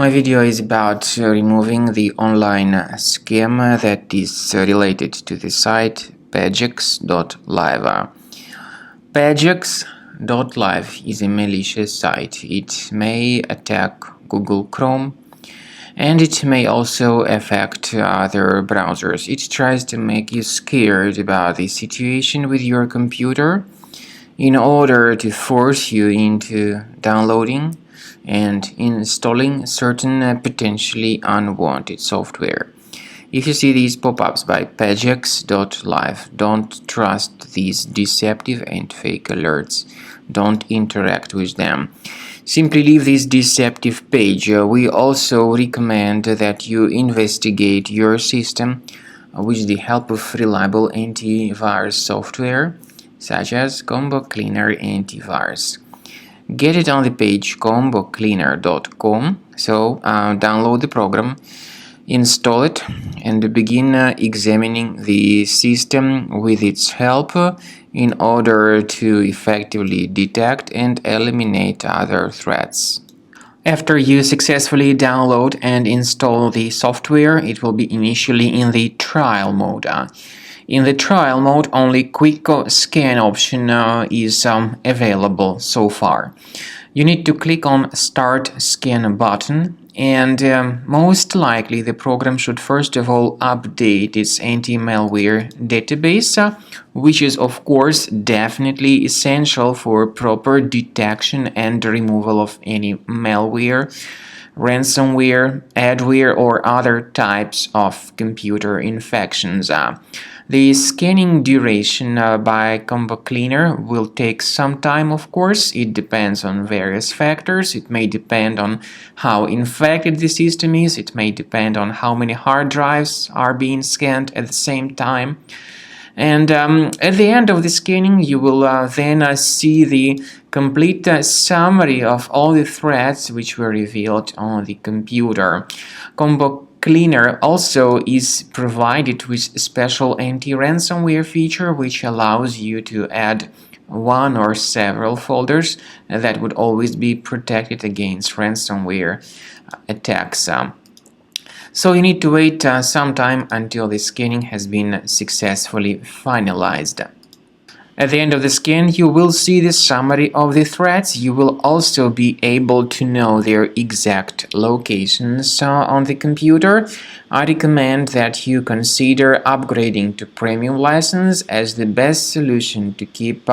My video is about removing the online scam that is related to the site Pajeks.live. Pajeks.live is a malicious site. It may attack Google Chrome, and it may also affect other browsers. It tries to make you scared about the situation with your computer in order to force you into downloading and installing certain potentially unwanted software. If you see these pop-ups by Pajeks.live, don't trust these deceptive and fake alerts. Don't interact with them. Simply leave this deceptive page. We also recommend that you investigate your system with the help of reliable antivirus software such as Combo Cleaner Antivirus. Get it on the page combocleaner.com. So download the program, install it, and begin examining the system with its help in order to effectively detect and eliminate other threats. After you successfully download and install the software, it will be initially in the trial mode. In the trial mode, only quick scan option is available so far. You need to click on Start Scan button, and most likely the program should first of all update its anti-malware database, which is of course definitely essential for proper detection and removal of any malware, ransomware, adware, or other types of computer infections. The scanning duration by Combo Cleaner will take some time, of course. It depends on various factors. It may depend on how infected the system is. It may depend on how many hard drives are being scanned at the same time. And at the end of the scanning, you will then see the complete summary of all the threats which were revealed on the computer. Combo Cleaner also is provided with a special anti-ransomware feature which allows you to add one or several folders that would always be protected against ransomware attacks. So you need to wait some time until the scanning has been successfully finalized. At the end of the scan, you will see the summary of the threats. You will also be able to know their exact locations on the computer. I recommend that you consider upgrading to premium license as the best solution to keep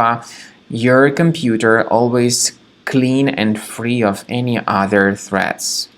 your computer always clean and free of any other threats.